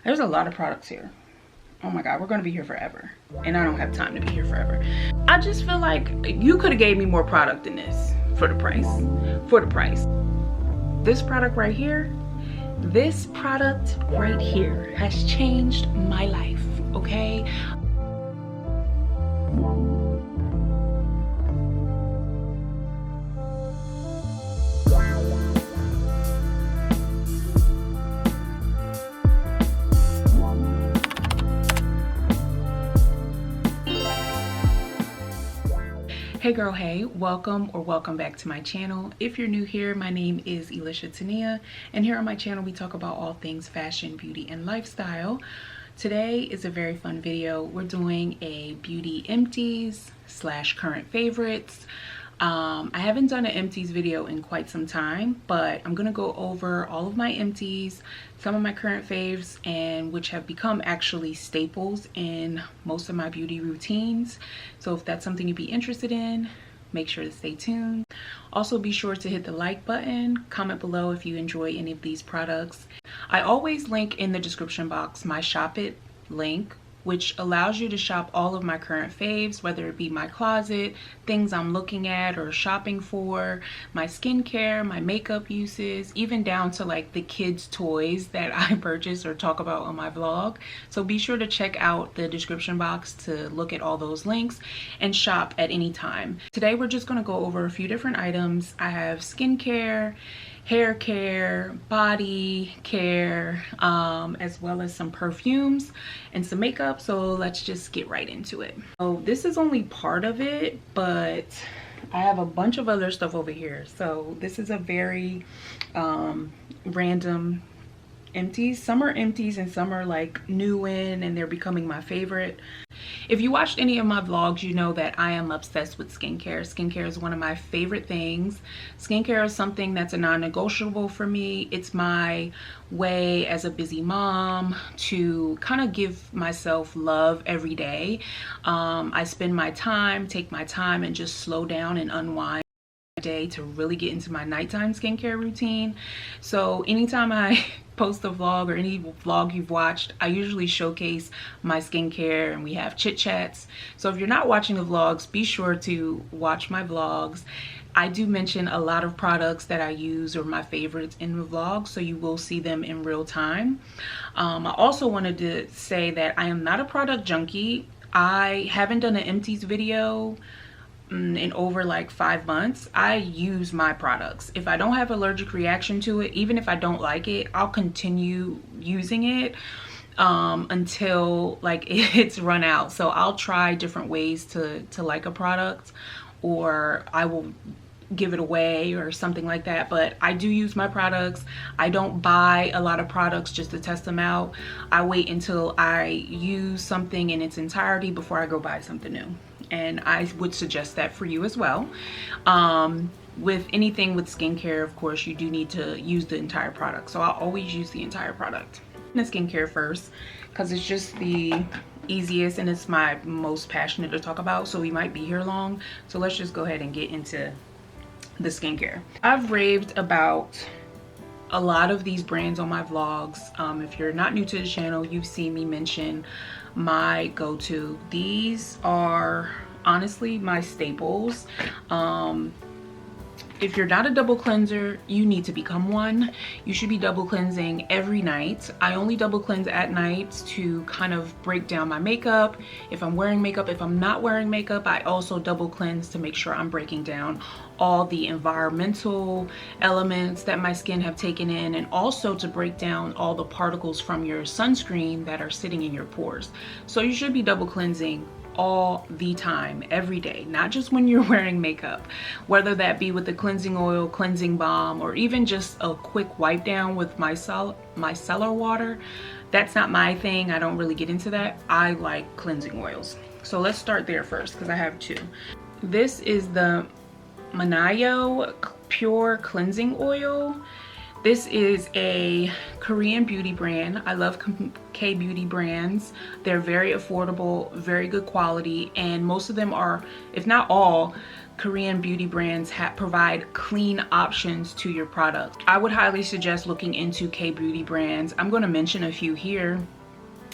There's a lot of products here. Oh my god, we're gonna be here forever, and I don't have time to be here forever. I just feel like you could have gave me more product than this for the price. This product right here, has changed my life, okay? Hey girl, hey, welcome back to my channel. If you're new here, my name is Elisha Tania, and here on my channel we talk about all things fashion, beauty, and lifestyle. Today is a very fun video. We're doing a beauty empties / current favorites. I haven't done an empties video in quite some time, but I'm gonna go over all of my empties, some of my current faves, and which have become actually staples in most of my beauty routines. So if that's something you'd be interested in, make sure to stay tuned. Also be sure to hit the like button, comment below if you enjoy any of these products. I always link in the description box my shop it link, which allows you to shop all of my current faves, whether it be my closet, things I'm looking at or shopping for, my skincare, my makeup uses, even down to like the kids' toys that I purchase or talk about on my vlog. So be sure to check out the description box to look at all those links and shop at any time. Today we're just gonna go over a few different items. I have skincare, hair care, body care, as well as some perfumes and some makeup. So let's just get right into it. So this is only part of it, but I have a bunch of other stuff over here. So this is a very random empties. Some are empties and some are like new in and they're becoming my favorite. If you watched any of my vlogs, you know that I am obsessed with skincare. Skincare is one of my favorite things. Skincare is something that's a non-negotiable for me. It's my way as a busy mom to kind of give myself love every day. I spend my time, take my time, and just slow down and unwind day to really get into my nighttime skincare routine. So anytime I post a vlog or any vlog you've watched, I usually showcase my skincare and we have chit chats. So if you're not watching the vlogs, be sure to watch my vlogs. I do mention a lot of products that I use or my favorites in the vlog, so you will see them in real time. I also wanted to say that I am not a product junkie. I haven't done an empties video in over like 5 months. I use my products. If I don't have allergic reaction to it, even if I don't like it, I'll continue using it until like it's run out. So I'll try different ways to like a product, or I will give it away or something like that. But I do use my products. I don't buy a lot of products just to test them out. I wait until I use something in its entirety before I go buy something new, and I would suggest that for you as well. With anything with skincare, of course, you do need to use the entire product, so I'll always use the entire product. The skincare first, because it's just the easiest and it's my most passionate to talk about, so we might be here long. So let's just go ahead and get into the skincare. I've raved about a lot of these brands on my vlogs. If you're not new to the channel, you've seen me mention my go-to. These are honestly my staples. If you're not a double cleanser, you need to become one. You should be double cleansing every night. I only double cleanse at night to kind of break down my makeup. If I'm wearing makeup, if I'm not wearing makeup, I also double cleanse to make sure I'm breaking down all the environmental elements that my skin have taken in, and also to break down all the particles from your sunscreen that are sitting in your pores. So you should be double cleansing all the time, every day, not just when you're wearing makeup, whether that be with the cleansing oil, cleansing balm, or even just a quick wipe down with micellar water. That's not my thing. I don't really get into that. I like cleansing oils. So let's start there first, because I have two. This is the Manayo Pure Cleansing Oil. This is a Korean beauty brand. I love K-beauty brands. They're very affordable, very good quality, and most of them are, if not all, Korean beauty brands provide clean options to your product. I would highly suggest looking into K-beauty brands. I'm going to mention a few here.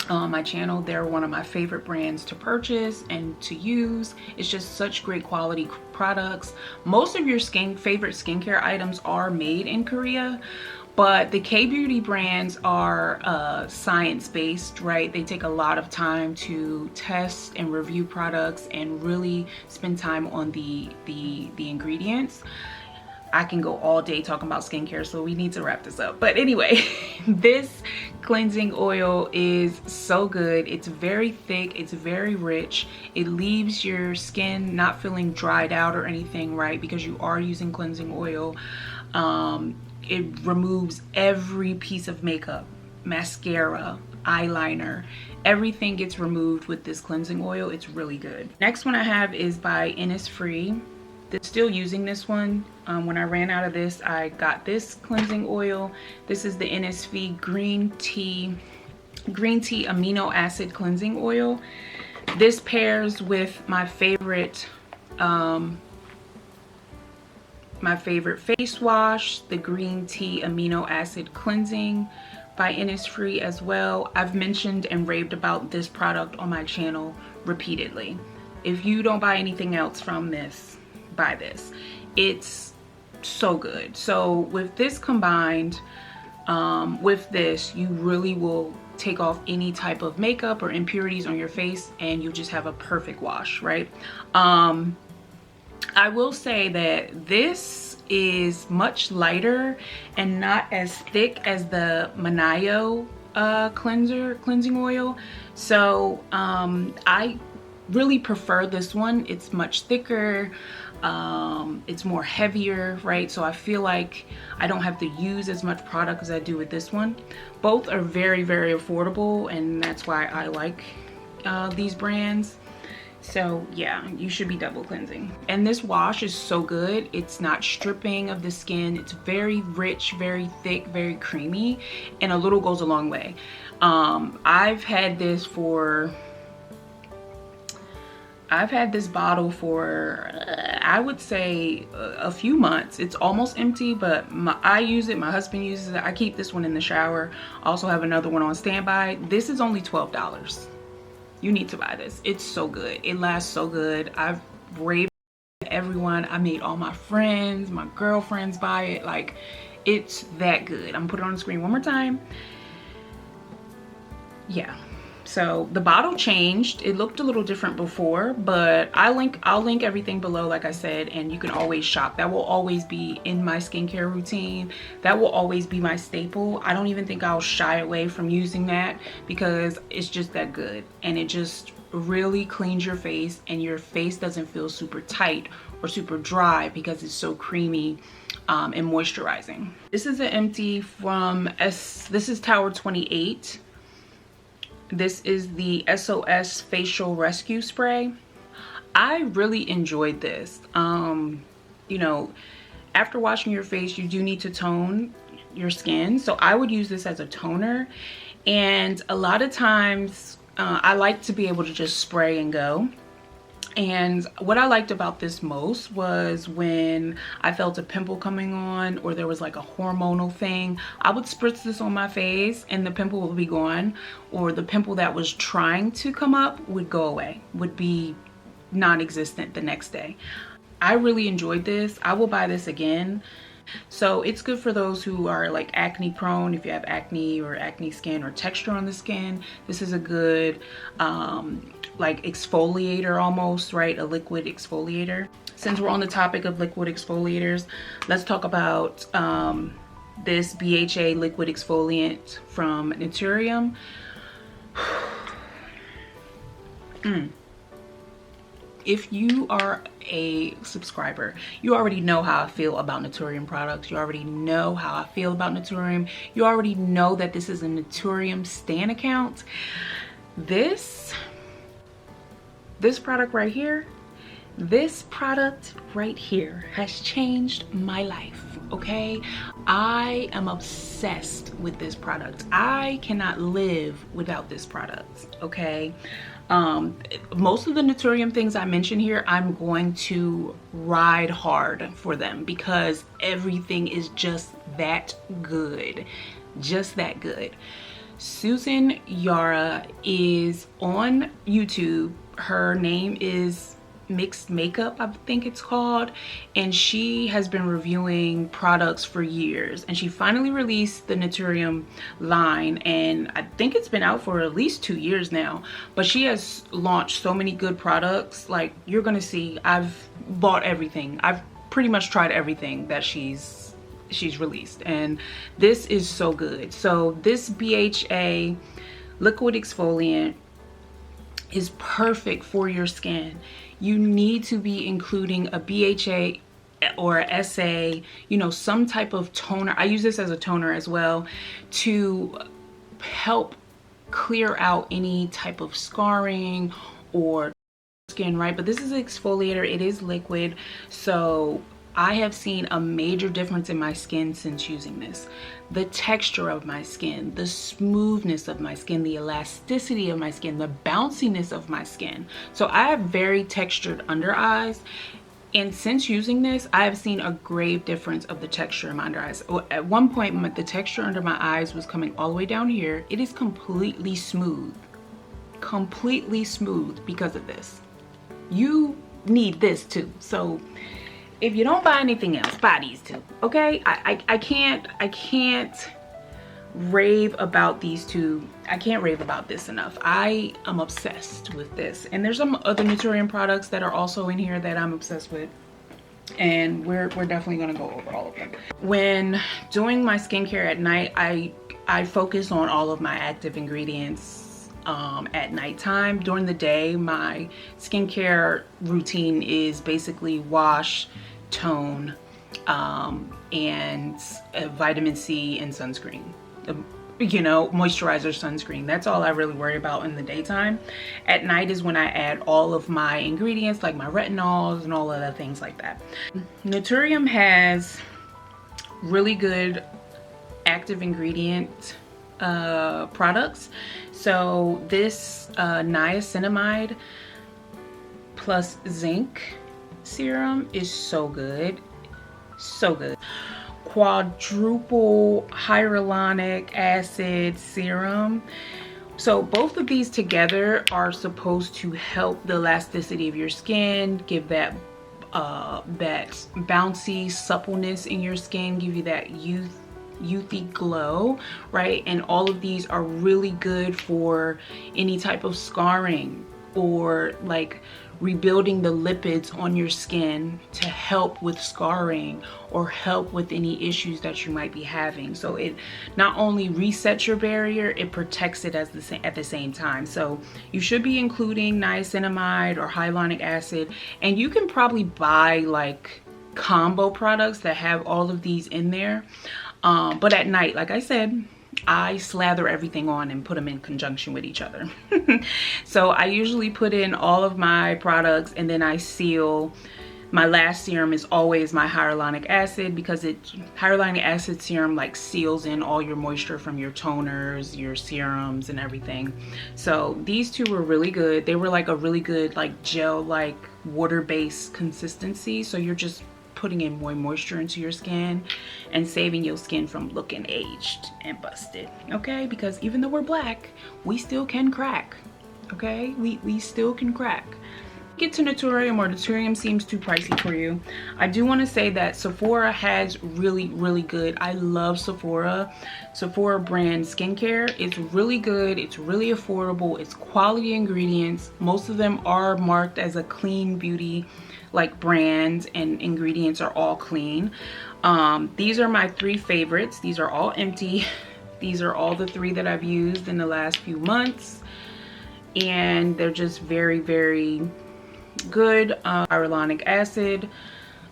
on my channel. They're one of my favorite brands to purchase and to use. It's just such great quality products. Most of your favorite skincare items are made in Korea, but the K-beauty brands are science-based, right? They take a lot of time to test and review products and really spend time on the ingredients. I can go all day talking about skincare, so we need to wrap this up. But anyway, this cleansing oil is so good. It's very thick, it's very rich. It leaves your skin not feeling dried out or anything, right? Because you are using cleansing oil. It removes every piece of makeup, mascara, eyeliner, everything gets removed with this cleansing oil. It's really good. Next one I have is by Innisfree. Still using this one. When I ran out of this, I got this cleansing oil. This is the Innisfree green tea amino acid cleansing oil. This pairs with my favorite face wash, the green tea amino acid cleansing by Innisfree as well. I've mentioned and raved about this product on my channel repeatedly. If you don't buy anything else from this, buy this. It's so good. So with this combined with this, you really will take off any type of makeup or impurities on your face and you just have a perfect wash, right? I will say that this is much lighter and not as thick as the Manayo cleansing oil. So I really prefer this one. It's much thicker. It's more heavier, right? So I feel like I don't have to use as much product as I do with this one. Both are very, very affordable, and that's why I like these brands. So yeah, you should be double cleansing. And this wash is so good. It's not stripping of the skin. It's very rich, very thick, very creamy, and a little goes a long way. I've had this bottle for I would say a few months. It's almost empty, but I use it, my husband uses it. I keep this one in the shower. I also have another one on standby. This is only $12. You need to buy this. It's so good. It lasts so good. I've raved everyone. I made all my friends, my girlfriends buy it. Like, it's that good. I'm gonna put it on the screen one more time. Yeah. So the bottle changed. It looked a little different before, but I'll link everything below, like I said, and you can always shop. That will always be in my skincare routine. That will always be my staple. I don't even think I'll shy away from using that because it's just that good, and it just really cleans your face, and your face doesn't feel super tight or super dry because it's so creamy and moisturizing. This is an empty from this is Tower 28. This is the SOS Facial Rescue Spray. I really enjoyed this. You know, after washing your face, you do need to tone your skin. So I would use this as a toner. And a lot of times, I like to be able to just spray and go. And what I liked about this most was when I felt a pimple coming on, or there was like a hormonal thing, I would spritz this on my face and the pimple would be gone, or the pimple that was trying to come up would go away, would be non-existent the next day. I really enjoyed this. I will buy this again. So it's good for those who are like acne prone. If you have acne or acne skin or texture on the skin, this is a good like exfoliator almost, right? A liquid exfoliator. Since we're on the topic of liquid exfoliators, let's talk about this BHA liquid exfoliant from Naturium. If you are a subscriber, you already know how I feel about Naturium products. You already know how I feel about Naturium. You already know that this is a Naturium stan account. This product right here, has changed my life, okay? I am obsessed with this product. I cannot live without this product, okay? Most of the Naturium things I mention here, I'm going to ride hard for them because everything is just that good, just that good. Susan Yara is on YouTube. Her name is Mixed Makeup, I think it's called, and she has been reviewing products for years, and she finally released the Naturium line, and I think it's been out for at least 2 years now. But she has launched so many good products. Like, you're gonna see, I've bought everything. I've pretty much tried everything that she's released, and this is so good. So this BHA liquid exfoliant is perfect for your skin. You need to be including a BHA or a SA, you know, some type of toner. I use this as a toner as well to help clear out any type of scarring or skin, right? But this is an exfoliator, it is liquid, so I have seen a major difference in my skin since using this. The texture of my skin, the smoothness of my skin, the elasticity of my skin, the bounciness of my skin. So I have very textured under eyes, and since using this, I have seen a grave difference of the texture in my under eyes. At one point, the texture under my eyes was coming all the way down here. It is completely smooth because of this. You need this too. So if you don't buy anything else, buy these two, okay? I can't rave about these two. I can't rave about this enough. I am obsessed with this. And there's some other Naturium products that are also in here that I'm obsessed with, and we're definitely gonna go over all of them. When doing my skincare at night, I focus on all of my active ingredients at nighttime. During the day, my skincare routine is basically wash, tone, and vitamin C and sunscreen. You know, moisturizer, sunscreen. That's all I really worry about in the daytime. At night is when I add all of my ingredients, like my retinols and all other things like that. Naturium has really good active ingredient products. So this niacinamide plus zinc serum is so good, so good. Quadruple hyaluronic acid serum. So both of these together are supposed to help the elasticity of your skin, give that that bouncy suppleness in your skin, give you that youthy glow, right? And all of these are really good for any type of scarring or like rebuilding the lipids on your skin to help with scarring or help with any issues that you might be having. So it not only resets your barrier, it protects it at the same time. So you should be including niacinamide or hyaluronic acid, and you can probably buy like combo products that have all of these in there. But at night, like I said, I slather everything on and put them in conjunction with each other. So I usually put in all of my products, and then I seal. My last serum is always my hyaluronic acid, because hyaluronic acid serum like seals in all your moisture from your toners, your serums, and everything. So these two were really good. They were like a really good like gel, like water-based consistency. So you're just putting in more moisture into your skin and saving your skin from looking aged and busted, okay? Because even though we're black, we still can crack, okay? We still can crack. Get to Naturium, or Naturium seems too pricey for you, I do want to say that Sephora has really good, I love Sephora brand skincare. It's really good, it's really affordable, it's quality ingredients. Most of them are marked as a clean beauty like brands, and ingredients are all clean. These are my 3 favorites. These are all empty. These are all the 3 that I've used in the last few months, and they're just very good. Hyaluronic acid,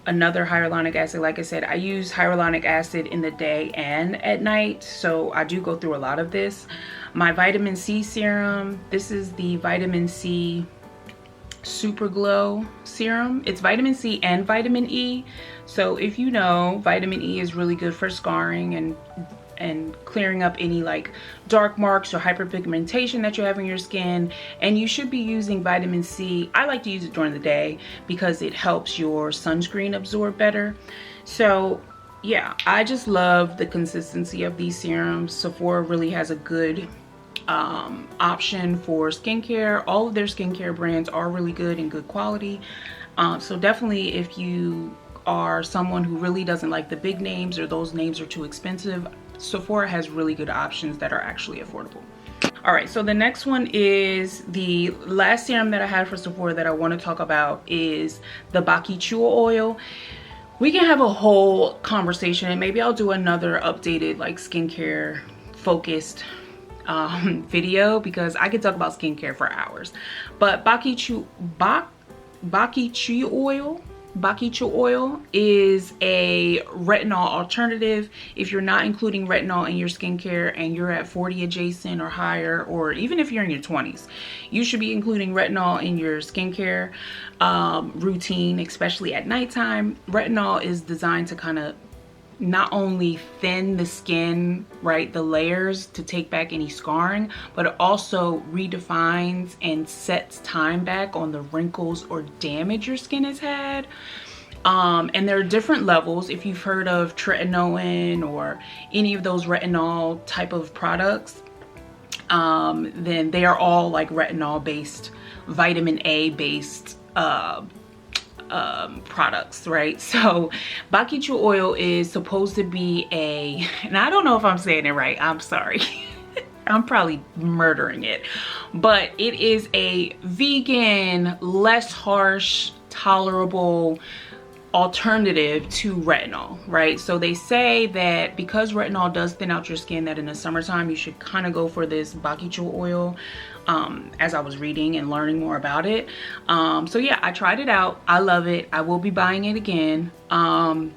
another hyaluronic acid. Like I said, I use hyaluronic acid in the day and at night, so I do go through a lot of this. My vitamin C serum, this is the vitamin C Super Glow serum. It's vitamin C and vitamin E. So if you know, vitamin E is really good for scarring and clearing up any like dark marks or hyperpigmentation that you have in your skin. And you should be using vitamin C. I like to use it during the day because it helps your sunscreen absorb better. So yeah, I just love the consistency of these serums. Sephora really has a good option for skincare. All of their skincare brands are really good and good quality. So definitely, if you are someone who really doesn't like the big names or those names are too expensive, Sephora has really good options that are actually affordable. All right, so the next one is the last serum that I had for Sephora that I want to talk about is the Baki Chua oil. We can have a whole conversation, and maybe I'll do another updated like skincare focused video, because I could talk about skincare for hours. But Baki Chua oil is a retinol alternative. If you're not including retinol in your skincare and you're at 40 adjacent or higher, or even if you're in your 20s, you should be including retinol in your skincare routine, especially at nighttime. Retinol is designed to kind of not only thin the skin, right, the layers to take back any scarring, but it also redefines and sets time back on the wrinkles or damage your skin has had. And there are different levels. If you've heard of tretinoin or any of those retinol type of products, then they are all like retinol based, vitamin A based products, right? So Baki Chua oil is supposed to be a, and I don't know if I'm saying it right, I'm sorry. I'm probably murdering it, but it is a vegan, less harsh, tolerable alternative to retinol, right? So they say that because retinol does thin out your skin, that in the summertime you should kind of go for this Baki Chua oil, as I was reading and learning more about it. So yeah, I tried it out. I love it. I will be buying it again. And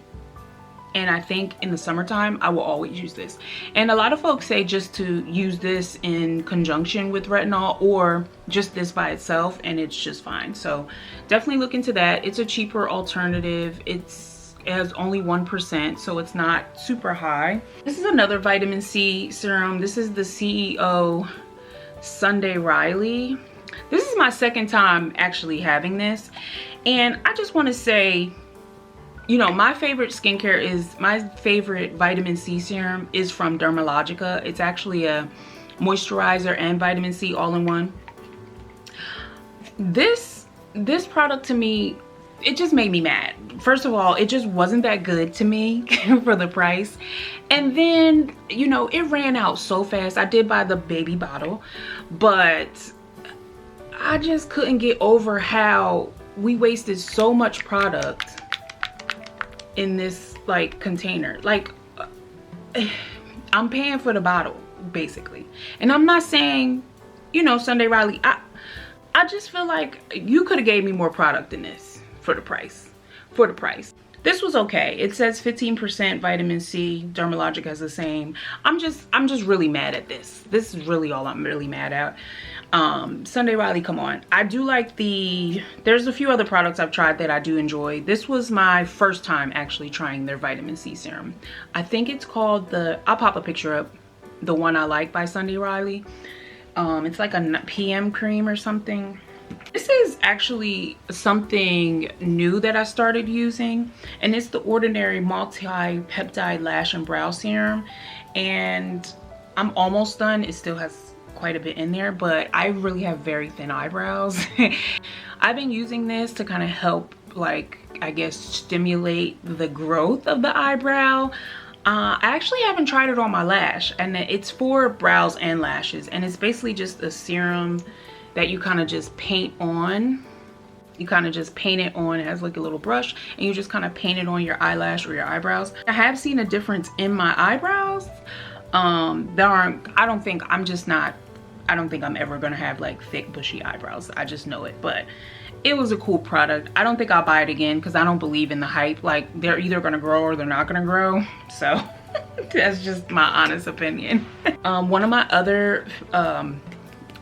I think in the summertime, I will always use this. And a lot of folks say just to use this in conjunction with retinol or just this by itself, and it's just fine. So definitely look into that. It's a cheaper alternative. It has only 1%, so it's not super high. This is another vitamin C serum. This is the CEO Sunday Riley. This is my second time actually having this. And I just want to say, you know, my favorite vitamin C serum is from Dermalogica. It's actually a moisturizer and vitamin C all in one. This product to me, it just made me mad. First of all, it just wasn't that good to me for the price. And then, you know, it ran out so fast. I did buy the baby bottle, but I just couldn't get over how we wasted so much product in this like container. Like, I'm paying for the bottle basically. And I'm not saying, you know, Sunday Riley, I just feel like you could have gave me more product than this for the price. This was okay. It says 15% vitamin C. Dermalogic has the same. I'm just really mad at this. This is really all I'm really mad at. Sunday Riley, come on. I do like there's a few other products I've tried that I do enjoy. This was my first time actually trying their vitamin C serum. I think it's called I'll pop a picture up, the one I like by Sunday Riley. It's like a PM cream or something. This is actually something new that I started using, and it's the Ordinary Multi-Peptide Lash and Brow Serum. And I'm almost done. It still has quite a bit in there, but I really have very thin eyebrows. I've been using this to kind of help, like, I guess, stimulate the growth of the eyebrow. I actually haven't tried it on my lash, and it's for brows and lashes, and it's basically just a serum that you kind of just paint on. You kind of just paint it on. It has like a little brush, and you just kind of paint it on your eyelash or your eyebrows. I have seen a difference in my eyebrows. I don't think I'm ever gonna have like thick bushy eyebrows. I just know it. But it was a cool product. I don't think I'll buy it again because I don't believe in the hype. Like, they're either gonna grow or they're not gonna grow. So that's just my honest opinion. One of my other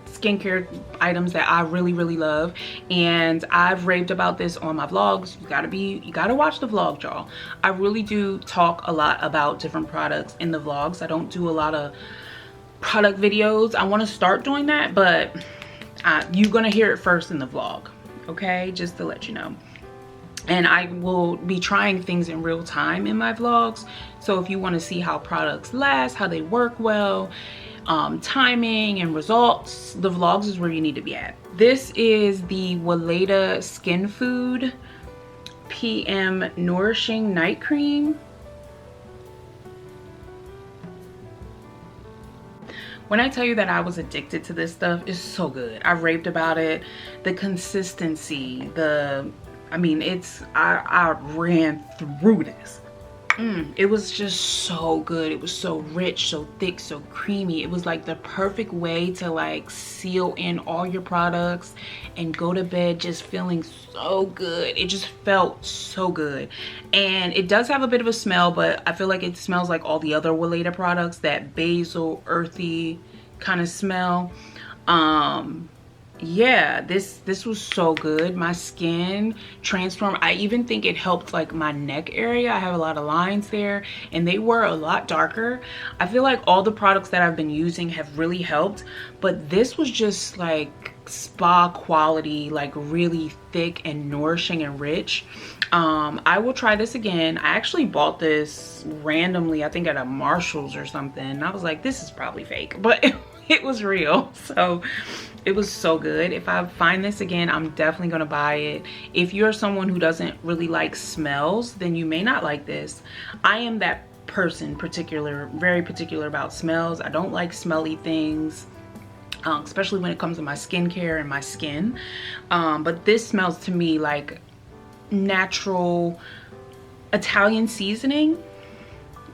skincare items that I really love, and I've raved about this on my vlogs. You gotta watch the vlog, y'all. I really do talk a lot about different products in the vlogs. I don't do a lot of product videos. I want to start doing that, but you're gonna hear it first in the vlog, okay? Just to let you know. and I will be trying things in real time in my vlogs. So if you want to see how products last, how they work well, timing and results, the vlogs is where you need to be at. This is the Weleda Skin Food PM Nourishing Night Cream. When I tell you that I was addicted to this stuff, it's so good. I raved about it. The consistency, I mean, I ran through this. It was just so good. It was so rich, so thick, so creamy. It was like the perfect way to like seal in all your products and go to bed just feeling so good. It just felt so good. And it does have a bit of a smell, but I feel like it smells like all the other Weleda products, that basil, earthy kind of smell. Yeah, this was so good. My skin transformed. I even think it helped like my neck area. I have a lot of lines there and they were a lot darker. I feel like all the products that I've been using have really helped, but this was just like spa quality, like really thick and nourishing and rich. I will try this again. I actually bought this randomly, I think at a Marshall's or something. I was like, this is probably fake, but it was real. So it was so good. If I find this again, I'm definitely gonna buy it. If you're someone who doesn't really like smells, then you may not like this. I am that person, very particular about smells. I don't like smelly things, especially when it comes to my skincare and my skin. But this smells to me like natural Italian seasoning.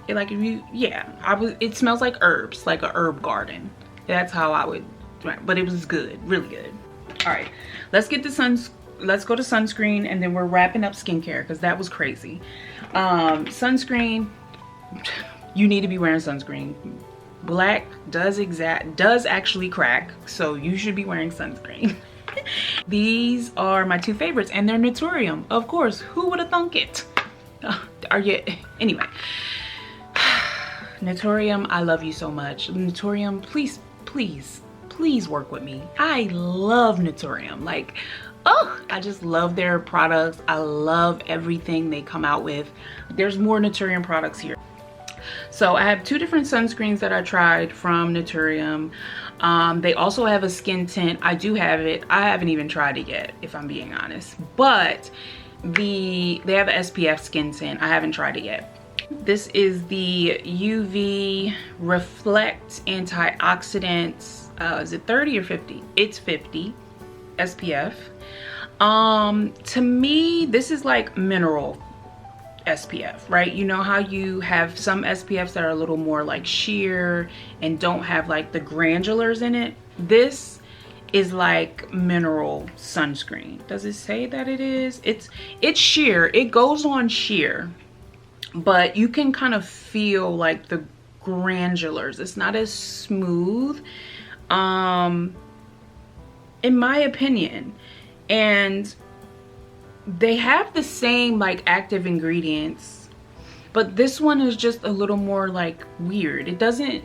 It smells like herbs, like a herb garden. That's how I would, but it was good, really good. All right, let's go to sunscreen, and then we're wrapping up skincare because that was crazy. Sunscreen, you need to be wearing sunscreen. Black does actually crack, so you should be wearing sunscreen. These are my two favorites, and they're Naturium, of course. Who would have thunk it? Anyway, Naturium, I love you so much. Naturium, please work with me. I love Naturium. Like, oh, I just love their products. I love everything they come out with. There's more Naturium products here. So I have two different sunscreens that I tried from Naturium. They also have a skin tint. I do have it. I haven't even tried it yet, if I'm being honest. But they have an SPF skin tint. I haven't tried it yet. This is the UV Reflect Antioxidants. Is it 30 or 50? It's 50 SPF. To me, this is like mineral SPF, right? You know how you have some SPFs that are a little more like sheer and don't have like the granulars in it? This is like mineral sunscreen. Does it say that it is? It's sheer. It goes on sheer, but you can kind of feel like the granulars. It's not as smooth, in my opinion. And they have the same like active ingredients, but this one is just a little more like weird. It doesn't,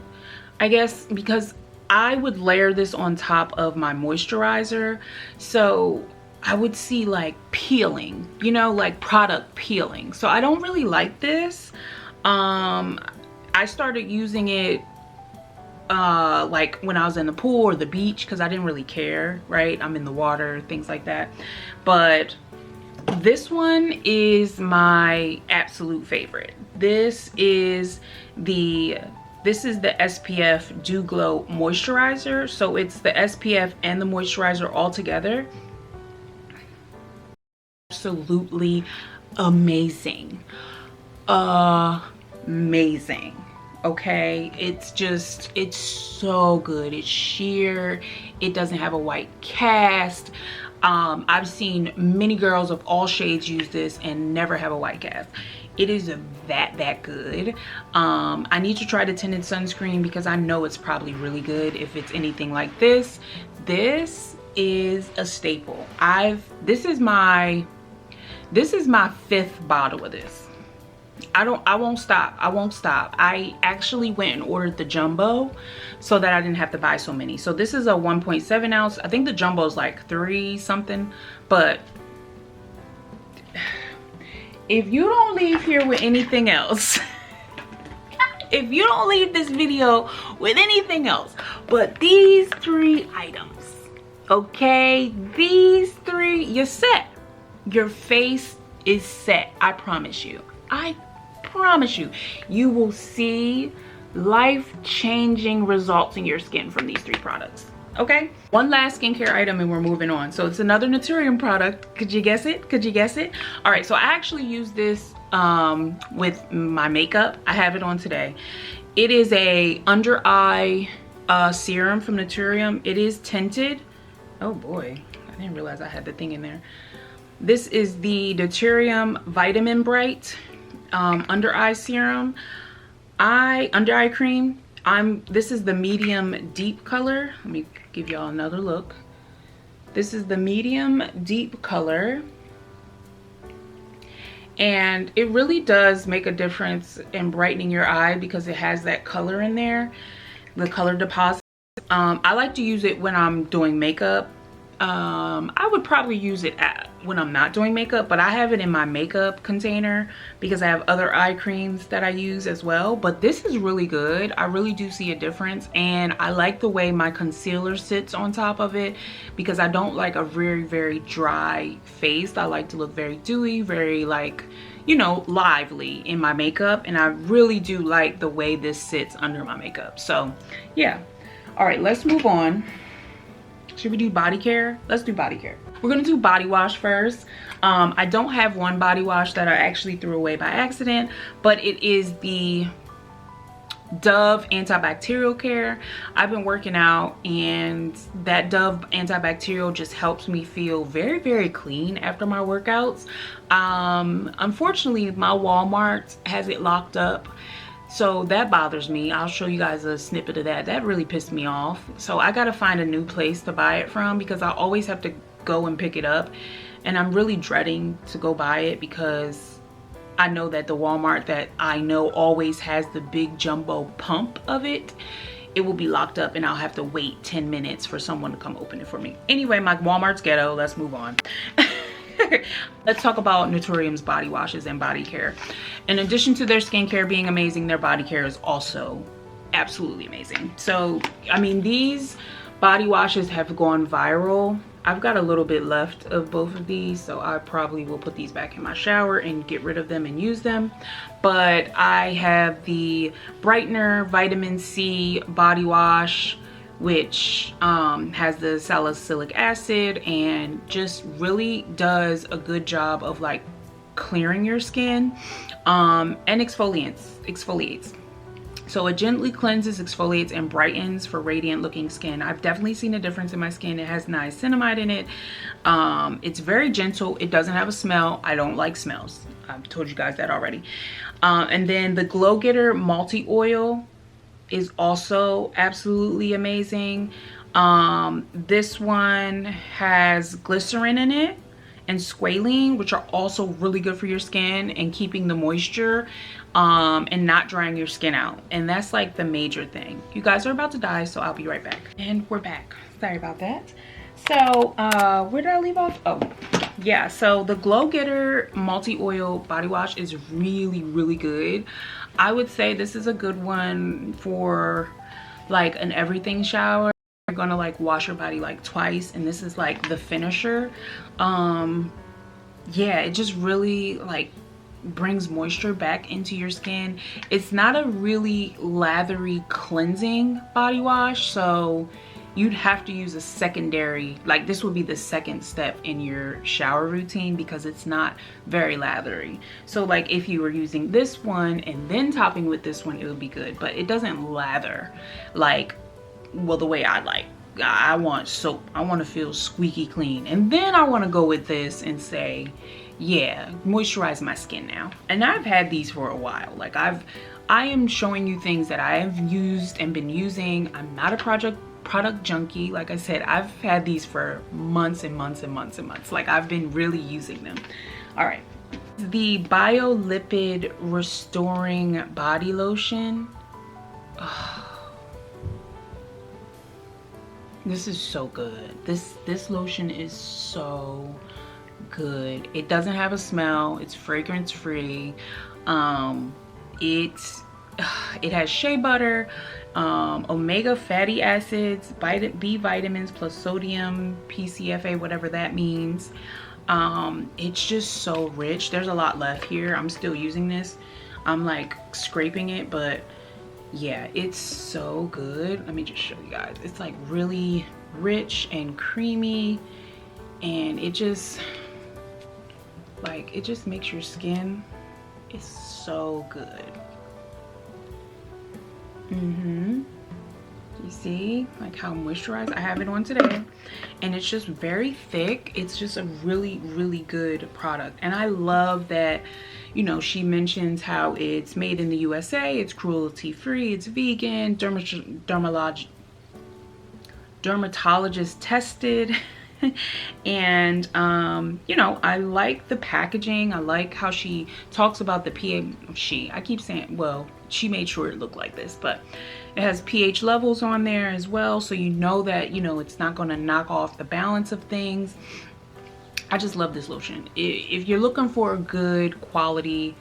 I guess because I would layer this on top of my moisturizer, so I would see like peeling, you know, like product peeling. So I don't really like this. I started using it like when I was in the pool or the beach, because I didn't really care, right? I'm in the water, things like that. But this one is my absolute favorite. This is the SPF Dew Glow Moisturizer. So it's the SPF and the moisturizer all together. Absolutely amazing. Amazing. Okay, it's so good. It's sheer. It doesn't have a white cast. I've seen many girls of all shades use this and never have a white cast. It is that good. I need to try the tinted sunscreen because I know it's probably really good if it's anything like this. This is a staple. This is my 5th bottle of this. I won't stop. I actually went and ordered the jumbo so that I didn't have to buy so many. So this is a 1.7 ounce. I think the jumbo is like 3 something, but if you don't leave here with anything else, if you don't leave this video with anything else but these 3 items, okay, these 3, you're set. Your face is set. I promise you. I promise you. You will see life-changing results in your skin from these 3 products. Okay, one last skincare item and we're moving on. So it's another Naturium product. Could you guess it? Could you guess it? All right, so I actually use this with my makeup. I have it on today. It is a under eye serum from Naturium. It is tinted. Oh boy, I didn't realize I had the thing in there. This is the Naturium Vitamin Bright under eye serum. Under eye cream. This is the medium deep color. Let me give y'all another look. This is the medium deep color. And it really does make a difference in brightening your eye because it has that color in there, the color deposit. I like to use it when I'm doing makeup. I would probably use it when I'm not doing makeup, but I have it in my makeup container because I have other eye creams that I use as well. But this is really good. I really do see a difference, and I like the way my concealer sits on top of it because I don't like a very, very dry face. I like to look very dewy, very like, you know, lively in my makeup, and I really do like the way this sits under my makeup. So yeah. All right, let's move on. Should we do body care? Let's do body care. We're gonna do body wash first. I don't have one body wash that I actually threw away by accident, but it is the Dove antibacterial care. I've been working out, and that Dove antibacterial just helps me feel very, very clean after my workouts. Unfortunately, my Walmart has it locked up, so that bothers me. I'll show you guys a snippet of that. That really pissed me off. So I gotta find a new place to buy it from because I always have to go and pick it up. And I'm really dreading to go buy it because I know that the Walmart that I know always has the big jumbo pump of it. It will be locked up and I'll have to wait 10 minutes for someone to come open it for me. Anyway, my Walmart's ghetto. Let's move on. Let's talk about Naturium's body washes and body care. In addition to their skincare being amazing, their body care is also absolutely amazing. So, I mean, these body washes have gone viral. I've got a little bit left of both of these, so I probably will put these back in my shower and get rid of them and use them. But I have the Brightener Vitamin C body wash, which has the salicylic acid and just really does a good job of like clearing your skin, and exfoliates. So it gently cleanses, exfoliates, and brightens for radiant looking skin. I've definitely seen a difference in my skin. It has niacinamide in it. It's very gentle. It doesn't have a smell. I don't like smells. I've told you guys that already. And then the Glow Getter Multi-Oil is also absolutely amazing. This one has glycerin in it and squalene, which are also really good for your skin and keeping the moisture and not drying your skin out. And that's like the major thing. You guys are about to die, so I'll be right back. And we're back. Sorry about that. So where did I leave off? Oh yeah, so the Glow Getter Multi-Oil Body Wash is really, really good. I would say this is a good one for like an everything shower. You're gonna like wash your body like twice, and this is like the finisher. Yeah, it just really like brings moisture back into your skin. It's not a really lathery cleansing body wash, so you'd have to use a secondary, like this would be the second step in your shower routine because it's not very lathery. So like if you were using this one and then topping with this one, it would be good, but it doesn't lather like, well, the way I like. I want soap. I want to feel squeaky clean, and then I want to go with this and say, yeah, moisturize my skin now. And I've had these for a while. Like I am showing you things that I have used and been using. I'm not a product junkie. Like I said, I've had these for months and months and months and months. Like I've been really using them. All right, the Biolipid Restoring Body Lotion. Oh, this is so good. This lotion is so good. It doesn't have a smell. It's fragrance free. It has shea butter, omega fatty acids, B vitamins plus sodium, PCFA, whatever that means. It's just so rich. There's a lot left here. I'm still using this. I'm like scraping it, but yeah, it's so good. Let me just show you guys. It's like really rich and creamy, and it just makes your skin, it's so good. You see like how moisturized I have it on today, and it's just very thick. It's just a really, really good product. And I love that, you know, she mentions how it's made in the USA, it's cruelty free, it's vegan, dermatologist tested. And you know, I like the packaging. I like how she talks about the pH. I keep saying, well, she made sure it looked like this, but it has pH levels on there as well, so you know that, you know, it's not going to knock off the balance of things. I just love this lotion. If you're looking for a good quality,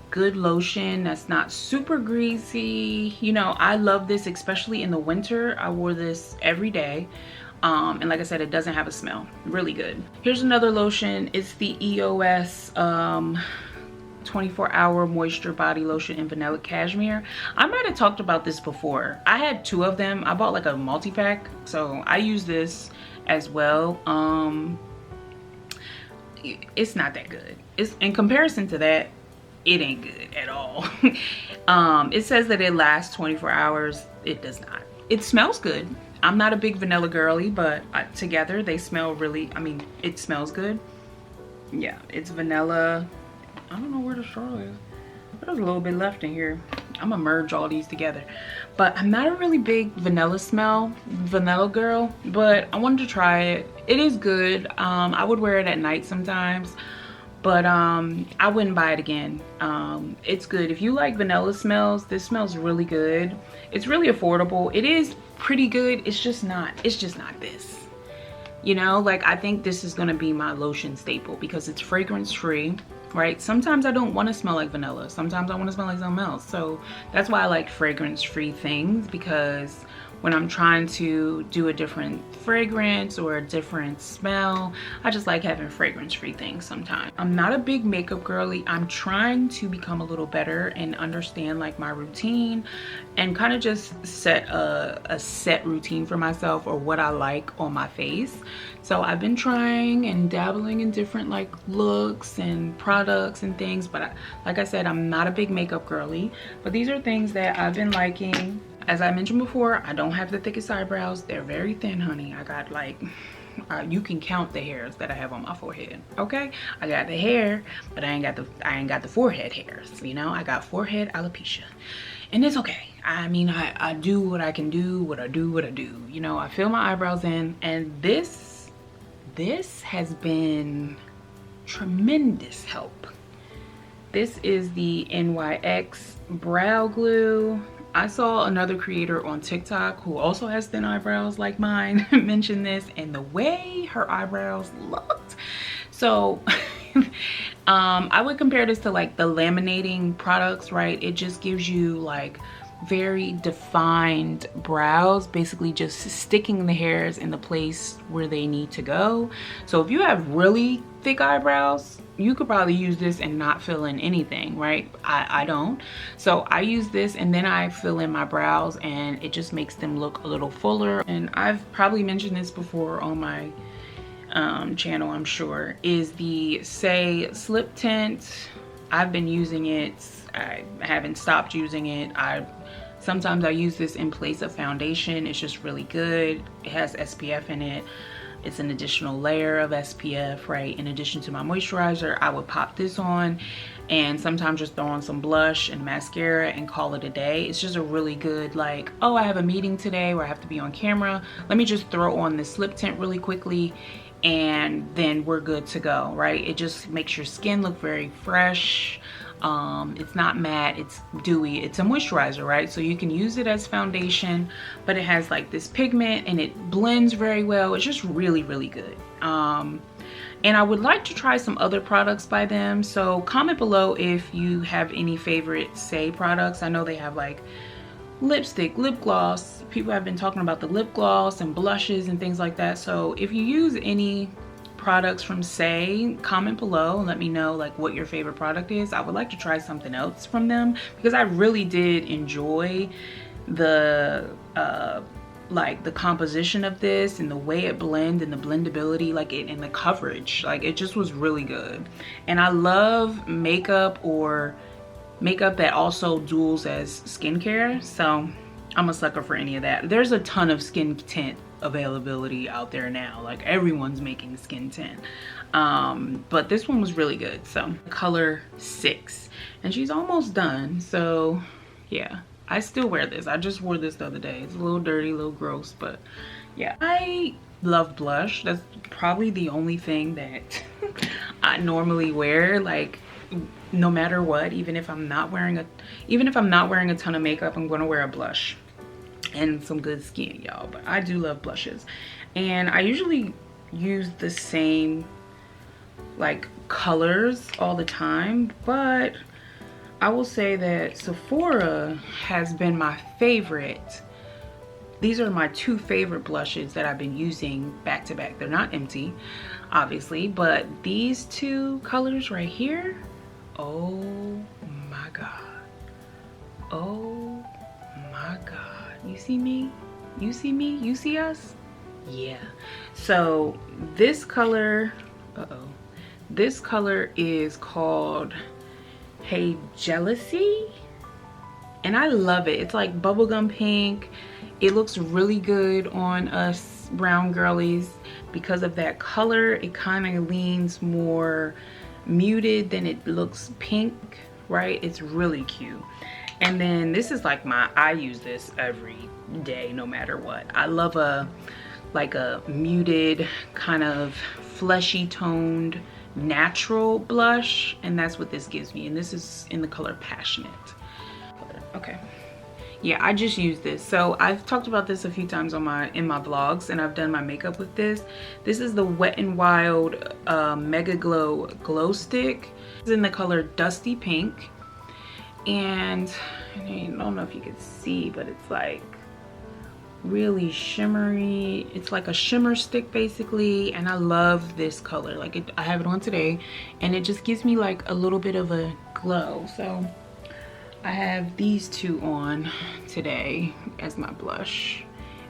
good lotion that's not super greasy, you know, I love this, especially in the winter. I wore this every day. And like I said, it doesn't have a smell. Really good. Here's another lotion. It's the EOS 24-hour moisture body lotion in vanilla cashmere. I might have talked about this before. I had 2 of them. I bought like a multi-pack, so I use this as well. It's not that good. It's in comparison to that, it ain't good at all. It says that it lasts 24 hours. It does not. It smells good. I'm not a big vanilla girly, but together they smell really, I mean, it smells good. Yeah, it's vanilla. I don't know where the straw is. There's a little bit left in here. I'm gonna merge all these together. But I'm not a really big vanilla girl, but I wanted to try it. It is good. I would wear it at night sometimes, but I wouldn't buy it again. It's good. If you like vanilla smells, this smells really good. It's really affordable. It is pretty good. It's just not this. You know, like I think this is gonna be my lotion staple because it's fragrance free, right? Sometimes I don't want to smell like vanilla. Sometimes I want to smell like something else. So that's why I like fragrance free things, because when I'm trying to do a different fragrance or a different smell, I just like having fragrance free things sometimes. I'm not a big makeup girly. I'm trying to become a little better and understand like my routine and kind of just set a set routine for myself or what I like on my face. So I've been trying and dabbling in different like looks and products and things, but like I said, I'm not a big makeup girly, but these are things that I've been liking. As I mentioned before, I don't have the thickest eyebrows. They're very thin, honey. I got like, you can count the hairs that I have on my forehead, okay? I got the hair, but I ain't got the forehead hairs, you know? I got forehead alopecia, and it's okay. I mean, I do what I can do, what I do. You know, I fill my eyebrows in, and this has been tremendous help. This is the NYX Brow Glue. I saw another creator on TikTok who also has thin eyebrows like mine mention this, and the way her eyebrows looked. So I would compare this to like the laminating products, right? It just gives you like very defined brows, basically just sticking the hairs in the place where they need to go. So if you have really thick eyebrows, you could probably use this and not fill in anything, right? I don't. So I use this and then I fill in my brows, and it just makes them look a little fuller. And I've probably mentioned this before on my channel, I'm sure, is the Say Slip Tint. I've been using it. I haven't stopped using it. Sometimes I use this in place of foundation. It's just really good. It has SPF in it. It's an additional layer of SPF, right? In addition to my moisturizer, I would pop this on and sometimes just throw on some blush and mascara and call it a day. It's just a really good, like, oh, I have a meeting today where I have to be on camera. Let me just throw on this slip tint really quickly and then we're good to go, right? It just makes your skin look very fresh. It's not matte, it's dewy. It's a moisturizer, right? So you can use it as foundation, but it has like this pigment and it blends very well. It's just really, really good. and I would like to try some other products by them. So comment below if you have any favorite Saie products. I know they have like lipstick, lip gloss. People have been talking about the lip gloss and blushes and things like that. So if you use any products from Saie, comment below and let me know like what your favorite product is. I would like to try something else from them because I really did enjoy the like the composition of this and the way it blends and the blendability, like it and the coverage. Like it just was really good. And I love makeup or makeup that also duals as skincare, so I'm a sucker for any of that. There's a ton of skin tint availability out there now, like everyone's making skin tint, but this one was really good. So color 6, and she's almost done. So yeah, I still wear this. I just wore this the other day. It's a little dirty, a little gross, but yeah. I love blush. That's probably the only thing that I normally wear, like no matter what. Even if I'm not wearing a ton of makeup, I'm gonna wear a blush and some good skin, y'all. But I do love blushes, and I usually use the same like colors all the time, but I will say that Sephora has been my favorite. These are my 2 favorite blushes that I've been using back to back. They're not empty, obviously, but these 2 colors right here, oh my god, oh my god. You see me? You see me? You see us? Yeah. So this color, this color is called Hey Jealousy, and I love it. It's like bubblegum pink. It looks really good on us brown girlies because of that color. It kind of leans more muted than it looks pink, right? It's really cute. And then this is like I use this every day no matter what. I love like a muted kind of fleshy toned natural blush, and that's what this gives me. And this is in the color Passionate. Okay, yeah, I just use this. So I've talked about this a few times on in my vlogs, and I've done my makeup with this. This is the Wet n Wild Mega Glow Stick. It's in the color Dusty Pink, and I don't know if you can see, but it's like really shimmery. It's like a shimmer stick basically, and I love this color. Like I have it on today, and it just gives me like a little bit of a glow. So I have these 2 on today as my blush,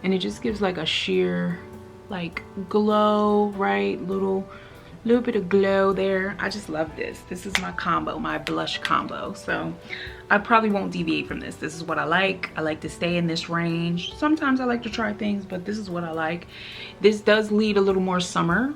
and it just gives like a sheer like glow, right? Little bit of glow there. I just love this. This is my combo, my blush combo. So I probably won't deviate from this. This is what I like. I like to stay in this range. Sometimes I like to try things, but this is what I like. This does lead a little more summer,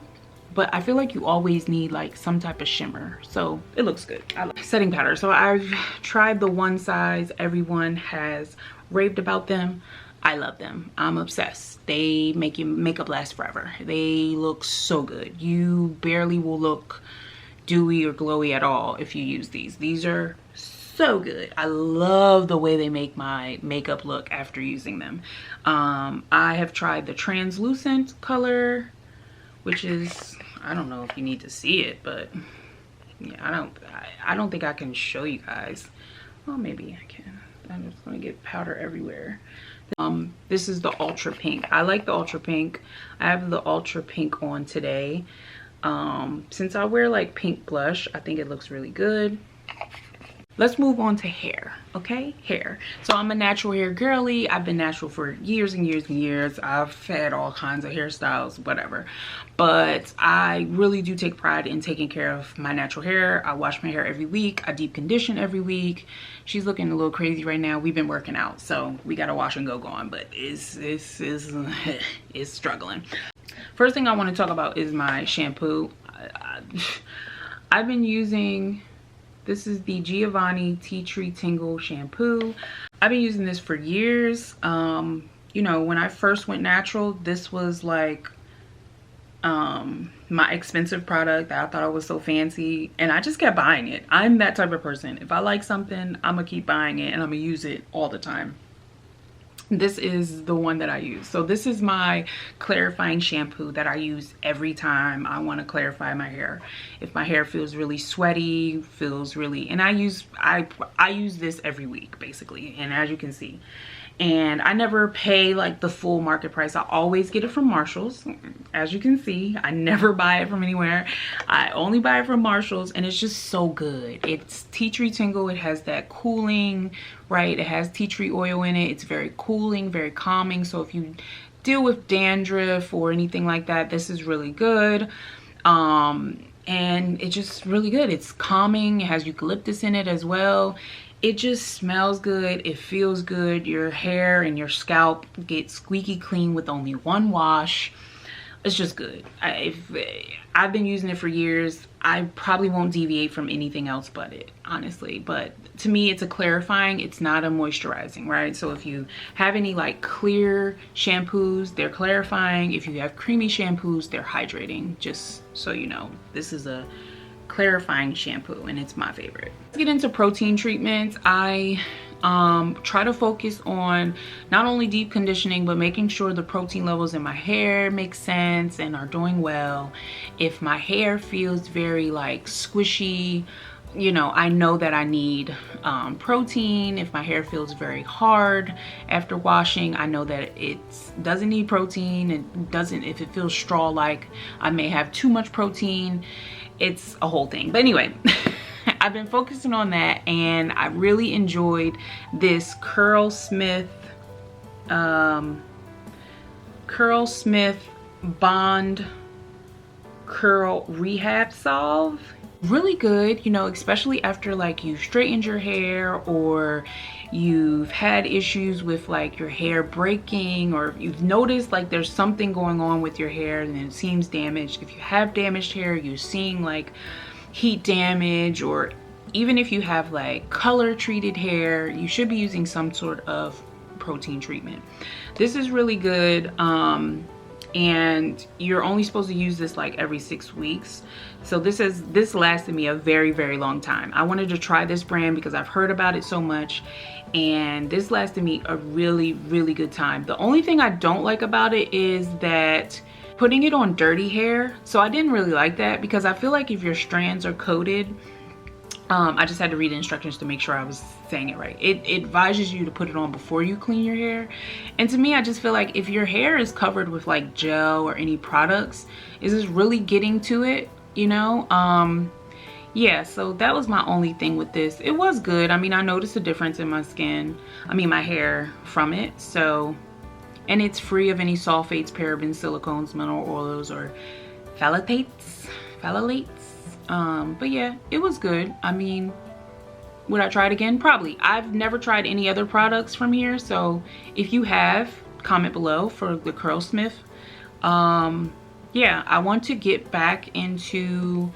but I feel like you always need like some type of shimmer, so it looks good. I like setting powder. So I've tried the One Size. Everyone has raved about them. I love them. I'm obsessed. They make your makeup last forever. They look so good. You barely will look dewy or glowy at all if you use these. These are so good. I love the way they make my makeup look after using them. I have tried the translucent color, which is, I don't know if you need to see it, but yeah, I don't think I can show you guys. Well, maybe I can. I'm just gonna get powder everywhere. This is the Ultra Pink. I like the Ultra Pink. I have the Ultra Pink on today. Since I wear like pink blush, I think it looks really good. Let's move on to hair, okay? Hair. So I'm a natural hair girly. I've been natural for years and years and years. I've had all kinds of hairstyles, whatever. But I really do take pride in taking care of my natural hair. I wash my hair every week. I deep condition every week. She's looking a little crazy right now. We've been working out, so we gotta wash and go on, but it's struggling. First thing I want to talk about is my shampoo. I've been using, this is the Giovanni Tea Tree Tingle shampoo. I've been using this for years. You know, when I first went natural, this was like my expensive product that I thought I was so fancy, and I just kept buying it. I'm that type of person. If I like something, I'm gonna keep buying it and I'm gonna use it all the time. this is the one that I use. So this is my clarifying shampoo that I use every time I want to clarify my hair. If my hair feels really sweaty, feels really, and I use this every week basically, and as you can see. And I never pay like the full market price. I always get it from Marshall's. As you can see, I never buy it from anywhere. I only buy it from Marshall's, and it's just so good. It's tea tree tingle. It has that cooling, right? It has tea tree oil in it. It's very cooling, very calming. So if you deal with dandruff or anything like that, this is really good. And it's just really good. It's calming. It has eucalyptus in it as well. It just smells good. It feels good. Your hair and your scalp get squeaky clean with only one wash. It's just good. I've been using it for years. I probably won't deviate from anything else but it, honestly. But to me, it's a clarifying. It's not a moisturizing, right? So if you have any like clear shampoos, they're clarifying. If you have creamy shampoos, they're hydrating. Just so you know, this is a clarifying shampoo, and it's my favorite. Let's get into protein treatments. I try to focus on not only deep conditioning, but making sure the protein levels in my hair make sense and are doing well. If my hair feels very like squishy, you know, I know that I need protein. If my hair feels very hard after washing, I know that it doesn't need protein. It doesn't, if it feels straw-like, I may have too much protein. It's a whole thing. But anyway, I've been focusing on that, and I really enjoyed this Curlsmith Bond Curl Rehab Solve. Really good, you know, especially after like you've straightened your hair, or you've had issues with like your hair breaking, or you've noticed like there's something going on with your hair and it seems damaged. If you have damaged hair, you're seeing like heat damage, or even if you have like color treated hair, you should be using some sort of protein treatment. This is really good. And you're only supposed to use this like every 6 weeks. So this lasted me a very, very long time. I wanted to try this brand because I've heard about it so much, and this lasted me a really, really good time. The only thing I don't like about it is that putting it on dirty hair. So I didn't really like that, because I feel like if your strands are coated, I just had to read the instructions to make sure I was saying it right. It advises you to put it on before you clean your hair. And to me, I just feel like if your hair is covered with like gel or any products, is this really getting to it, you know? Yeah, so that was my only thing with this. It was good. I mean, I noticed a difference in my skin, my hair from it. So, and it's free of any sulfates, parabens, silicones, mineral oils, or phthalates. But yeah, it was good. I mean, would I try it again? Probably. I've never tried any other products from here, so if you have, comment below for the Curlsmith. Yeah, I want to get back into,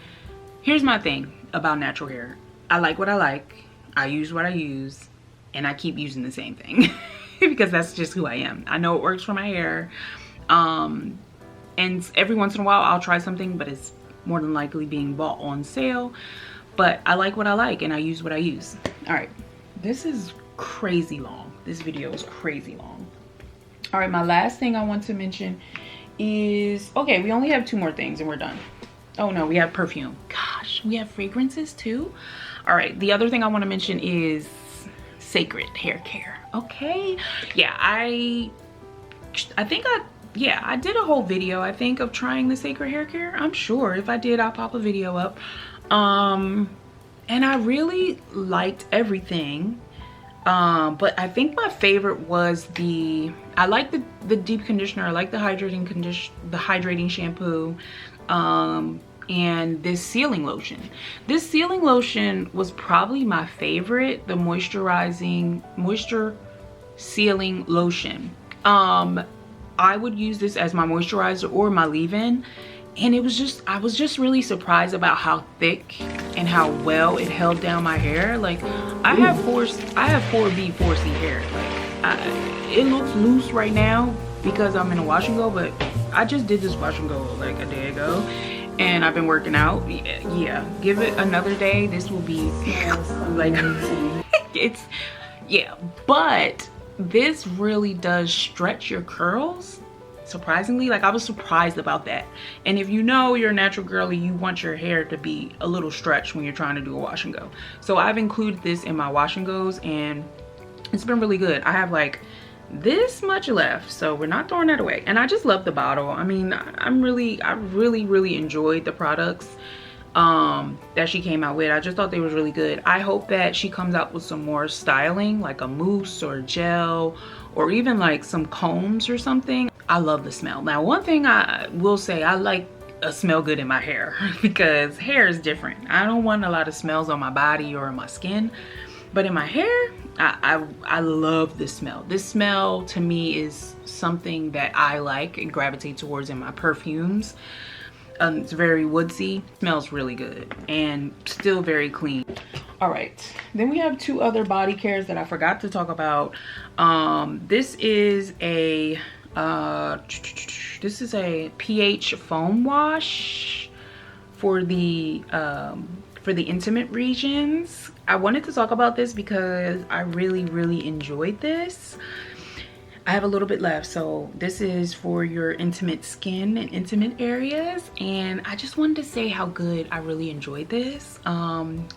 here's my thing about natural hair. I like what I like, I use what I use, and I keep using the same thing because that's just who I am. I know it works for my hair, and every once in a while I'll try something, but it's more than likely being bought on sale. But I like what I like, and I use what I use. All right, this is crazy long. This video is crazy long. All right, my last thing I want to mention is, okay, we only have 2 more things and we're done. Oh no, we have perfume. Gosh, we have fragrances too. All right, the other thing I want to mention is Sacred Hair Care. Okay, yeah, I think I did a whole video, I think, of trying the Sacred Hair Care. I'm sure if I did, I'll pop a video up. And I really liked everything. But I think my favorite was I like the deep conditioner. I like the hydrating shampoo. And this sealing lotion. This sealing lotion was probably my favorite, the moisture sealing lotion. I would use this as my moisturizer or my leave-in, and I was just really surprised about how thick and how well it held down my hair. Like, I have 4B, 4C hair. Like, it looks loose right now because I'm in a wash and go, but I just did this wash and go like a day ago, and I've been working out. Yeah, give it another day, this will be like it's, yeah. But this really does stretch your curls. Surprisingly, like I was surprised about that. And if you know you're a natural girly, you want your hair to be a little stretched when you're trying to do a wash and go. So I've included this in my wash and goes, and it's been really good. I have like this much left, so we're not throwing that away. And I just love the bottle. I mean, I really enjoyed the products that she came out with. I just thought they was really good. I hope that she comes out with some more styling, like a mousse or a gel, or even like some combs or something. I love the smell. Now, one thing I will say, I like a smell good in my hair because hair is different. I don't want a lot of smells on my body or on my skin, but in my hair, I love this smell. This smell to me is something that I like and gravitate towards in my perfumes. It's very woodsy, smells really good, and still very clean. All right, then we have two other body cares that I forgot to talk about. This is a pH foam wash for the intimate regions. I wanted to talk about this because I really enjoyed this. I have a little bit left, so this is for your intimate skin and intimate areas, and I just wanted to say how good I really enjoyed this,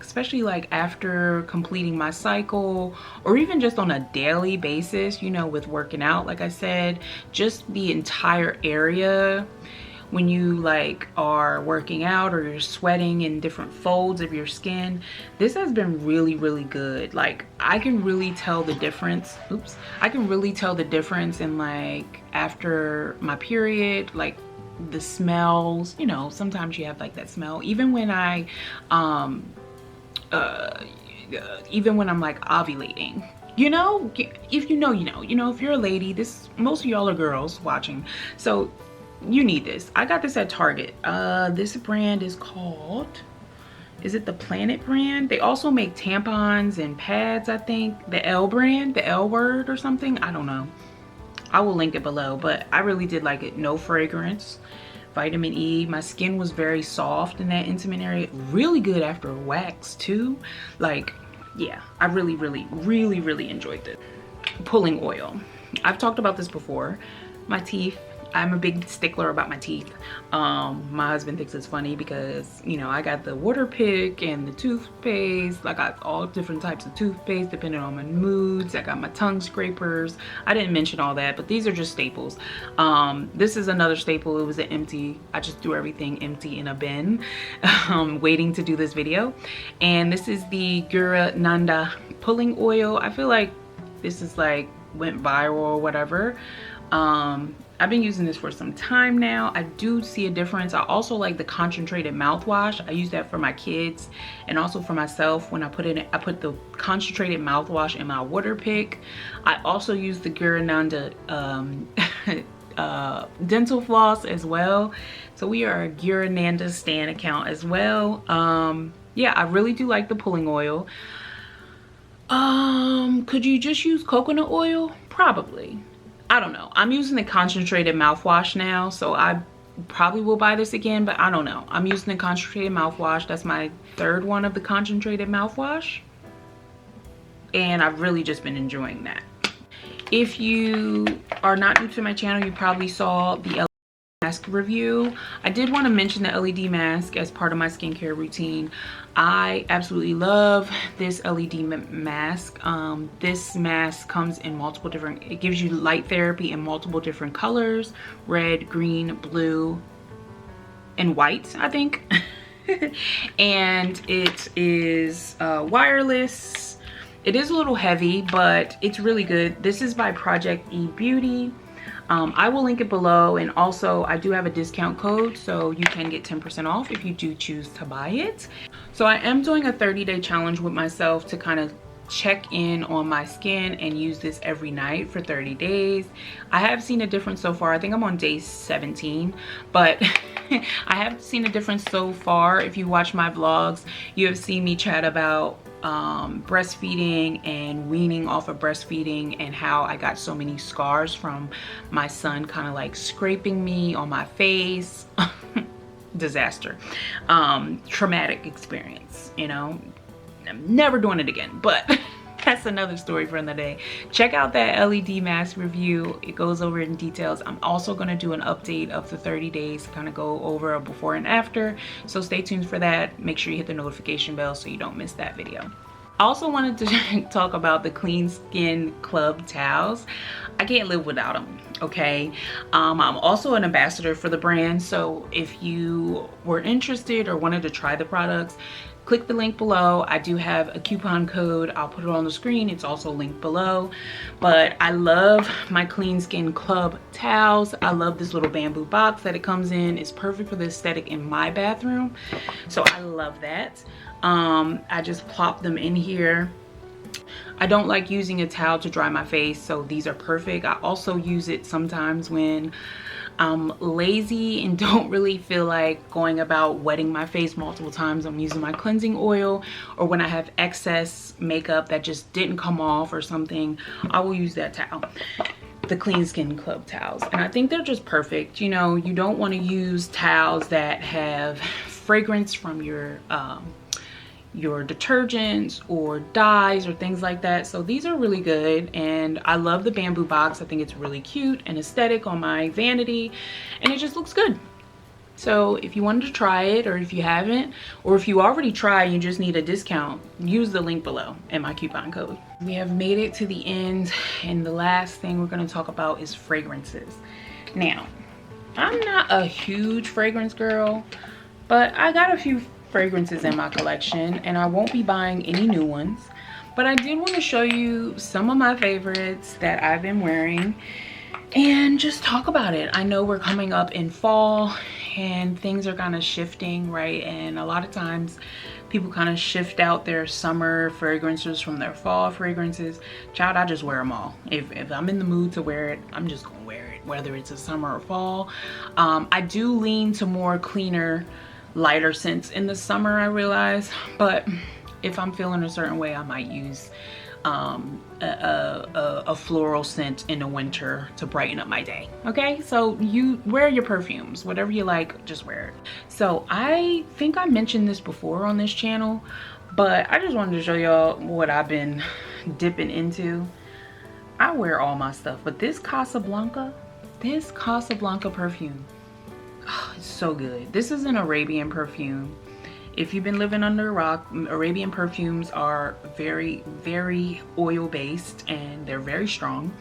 especially like after completing my cycle, or even just on a daily basis, you know, with working out. Like I said, just the entire area when you like are working out or you're sweating in different folds of your skin, this has been really good. Like I can really tell the difference. I can really tell the difference in like after my period, like the smells, you know, sometimes you have like that smell. Even when I even when I'm like ovulating, you know, if you know, you know, if you're a lady, most of y'all are girls watching, so you need this. I got this at Target. This brand is called, is it the Planet brand? They also make tampons and pads, I think. The L brand, the L word or something, I don't know. I will link it below, but I really did like it. No fragrance, vitamin E. My skin was very soft in that intimate area. Really good after a wax too. Like, yeah, I really enjoyed this. Pulling oil. I've talked about this before. My teeth, I'm a big stickler about my teeth. My husband thinks it's funny because, you know, I got the water pick and the toothpaste. I got all different types of toothpaste depending on my moods. I got my tongue scrapers. I didn't mention all that, but these are just staples. This is another staple. It was an empty. I just threw everything empty in a bin, waiting to do this video. And this is the Garnished pulling oil. I feel like this is like went viral or whatever. I've been using this for some time now. I do see a difference. I also like the concentrated mouthwash. I use that for my kids and also for myself. When I put the concentrated mouthwash in my water pick. I also use the Garnished dental floss as well. So we are a Garnished stan account as well. Yeah, I really do like the pulling oil. Could you just use coconut oil? Probably. I don't know. I'm using the concentrated mouthwash now, so I probably will buy this again, but I don't know. I'm using the concentrated mouthwash. That's my third one of the concentrated mouthwash, and I've really just been enjoying that. If you are not new to my channel, you probably saw the LED mask review. I did want to mention the LED mask as part of my skincare routine. I absolutely love this LED mask. This mask comes in multiple different, it gives you light therapy in multiple different colors: red, green, blue, and white, I think. And it is wireless. It is a little heavy, but it's really good. This is by Project E Beauty. I will link it below, and also I do have a discount code, so you can get 10% off if you do choose to buy it. So I am doing a 30-day challenge with myself to kind of check in on my skin and use this every night for 30 days. I have seen a difference so far. I think I'm on day 17, but I have seen a difference so far. If you watch my vlogs, you have seen me chat about breastfeeding and weaning off of breastfeeding, and how I got so many scars from my son kind of like scraping me on my face. Disaster. Traumatic experience, you know. I'm never doing it again, but that's another story for another day. Check out that LED mask review. It goes over in details. I'm also going to do an update of the 30 days, kind of go over a before and after. So stay tuned for that. Make sure you hit the notification bell so you don't miss that video. I also wanted to talk about the Clean Skin Club towels. I can't live without them, okay? I'm also an ambassador for the brand, so if you were interested or wanted to try the products, click the link below. I do have a coupon code. I'll put it on the screen. It's also linked below. But I love my Clean Skin Club towels. I love this little bamboo box that it comes in. It's perfect for the aesthetic in my bathroom, so I love that. I just plop them in here. I don't like using a towel to dry my face, so these are perfect. I also use it sometimes when I'm lazy and don't really feel like going about wetting my face multiple times. I'm using my cleansing oil, or when I have excess makeup that just didn't come off or something, I will use that towel, the Clean Skin Club towels. And I think they're just perfect. You know, you don't want to use towels that have fragrance from your detergents or dyes or things like that. So these are really good, and I love the bamboo box. I think it's really cute and aesthetic on my vanity, and it just looks good. So if you wanted to try it, or if you haven't, or if you already tried and you just need a discount, use the link below and my coupon code. We have made it to the end, and the last thing we're going to talk about is fragrances. Now, I'm not a huge fragrance girl, but I got a few fragrances in my collection, and I won't be buying any new ones, but I did want to show you some of my favorites that I've been wearing and just talk about it. I know we're coming up in fall and things are kind of shifting, right? And a lot of times people kind of shift out their summer fragrances from their fall fragrances. Child, I just wear them all. If I'm in the mood to wear it, I'm just gonna wear it, whether it's a summer or fall. I do lean to more cleaner, lighter scents in the summer, I realize, but if I'm feeling a certain way, I might use a floral scent in the winter to brighten up my day. Okay, so you wear your perfumes, whatever you like, just wear it. So I think I mentioned this before on this channel, but I just wanted to show y'all what I've been dipping into. I wear all my stuff, but this Casablanca perfume, oh, it's so good. This is an Arabian perfume. If you've been living under a rock, Arabian perfumes are very, very oil based, and they're very strong.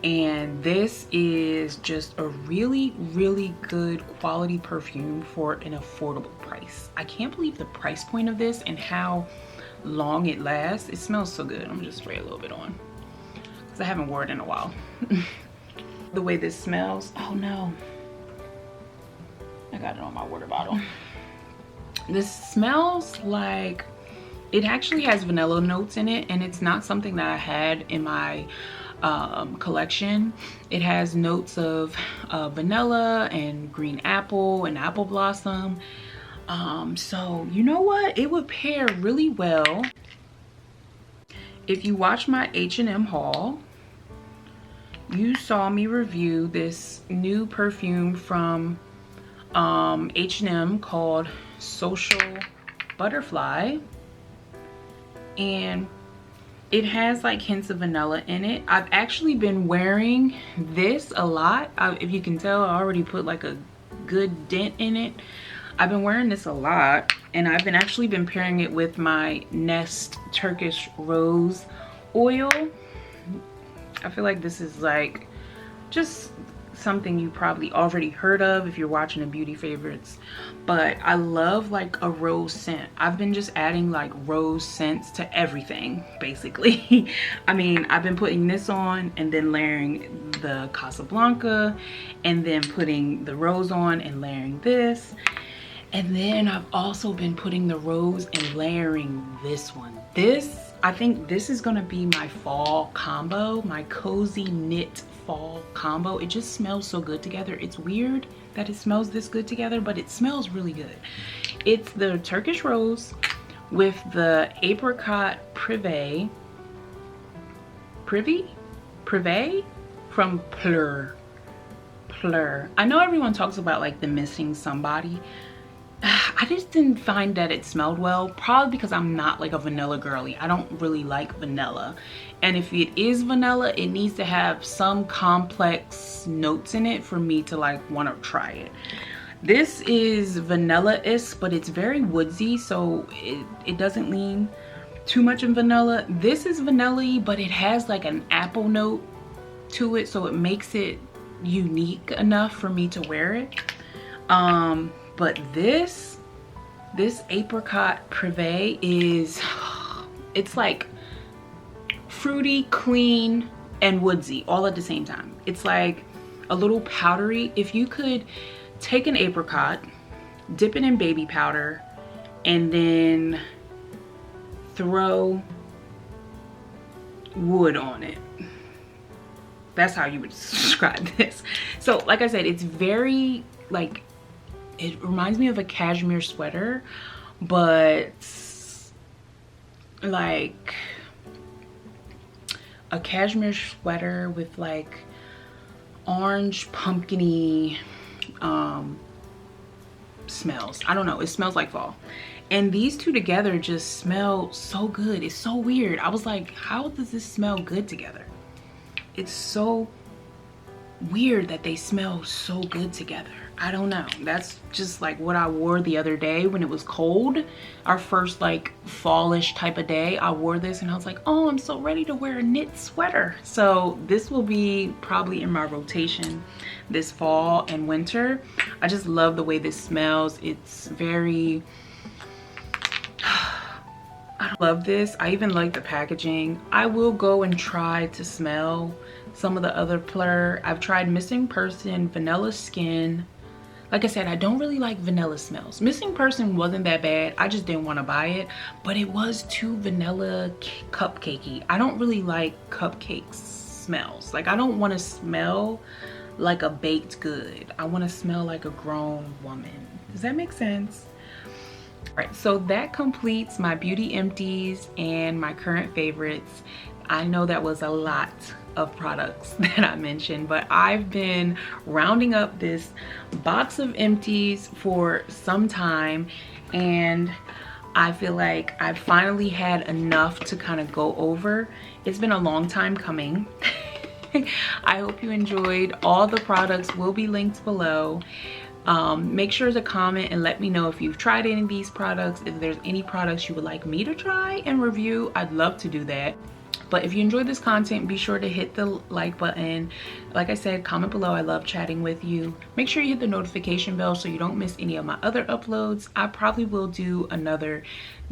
And this is just a really, really good quality perfume for an affordable price. I can't believe the price point of this and how long it lasts. It smells so good. I'm gonna just spray a little bit on because I haven't worn it in a while. The way this smells, oh no, I got it on my water bottle. This smells like, it actually has vanilla notes in it, and it's not something that I had in my collection. It has notes of vanilla and green apple and apple blossom. So you know what? It would pair really well. If you watch my H&M haul, you saw me review this new perfume from H&M called Social Butterfly, and it has like hints of vanilla in it. I've actually been wearing this a lot. If you can tell, I already put like a good dent in it. I've been wearing this a lot, and I've actually been pairing it with my Nest Turkish Rose oil. I feel like this is like just something you probably already heard of if you're watching the beauty favorites, but I love like a rose scent. I've been just adding like rose scents to everything basically. I mean, I've been putting this on and then layering the Casablanca, and then putting the rose on and layering this, and then I've also been putting the rose and layering this one. I think this is gonna be my fall combo, my cozy knit fall combo. It just smells so good together. It's weird that it smells this good together, but it smells really good. It's the Turkish Rose with the apricot privé from Plur. I know everyone talks about like the missing somebody. I just didn't find that it smelled well, probably because I'm not like a vanilla girly. I don't really like vanilla, and if it is vanilla, it needs to have some complex notes in it for me to like want to try it. This is vanilla-ish, but it's very woodsy, so it doesn't lean too much in vanilla. This is vanilla-y, but it has like an apple note to it, so it makes it unique enough for me to wear it. But this apricot privé is, it's like fruity, clean, and woodsy all at the same time. It's like a little powdery. If you could take an apricot, dip it in baby powder, and then throw wood on it. That's how you would describe this. So like I said, it's very like, it reminds me of a cashmere sweater, but like a cashmere sweater with like orange pumpkin-y smells. I don't know, it smells like fall. And these two together just smell so good. It's so weird. I was like, how does this smell good together? It's so weird that they smell so good together. I don't know. That's just like what I wore the other day when it was cold. Our first like fallish type of day, I wore this and I was like, oh, I'm so ready to wear a knit sweater. So this will be probably in my rotation this fall and winter. I just love the way this smells. It's very, I love this. I even like the packaging. I will go and try to smell some of the other Plur. I've tried Missing Person, Vanilla Skin. Like I said, I don't really like vanilla smells. Missing Person wasn't that bad. I just didn't want to buy it, but it was too vanilla cupcakey. I don't really like cupcake smells. Like, I don't want to smell like a baked good. I want to smell like a grown woman. Does that make sense? All right, so that completes my beauty empties and my current favorites. I know that was a lot of products that I mentioned, but I've been rounding up this box of empties for some time, and I feel like I've finally had enough to kind of go over. It's been a long time coming. I hope you enjoyed. All the products will be linked below. Make sure to comment and let me know if you've tried any of these products. If there's any products you would like me to try and review, I'd love to do that. But if you enjoyed this content, be sure to hit the like button. Like I said, comment below. I love chatting with you. Make sure you hit the notification bell so you don't miss any of my other uploads. I probably will do another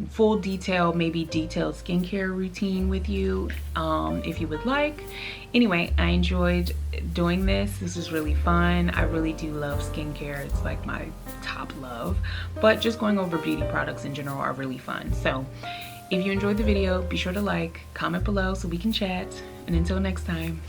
full detail, maybe detailed skincare routine with you if you would like. Anyway, I enjoyed doing this. This is really fun. I really do love skincare. It's like my top love. But just going over beauty products in general are really fun. So if you enjoyed the video, be sure to like, comment below so we can chat. And until next time.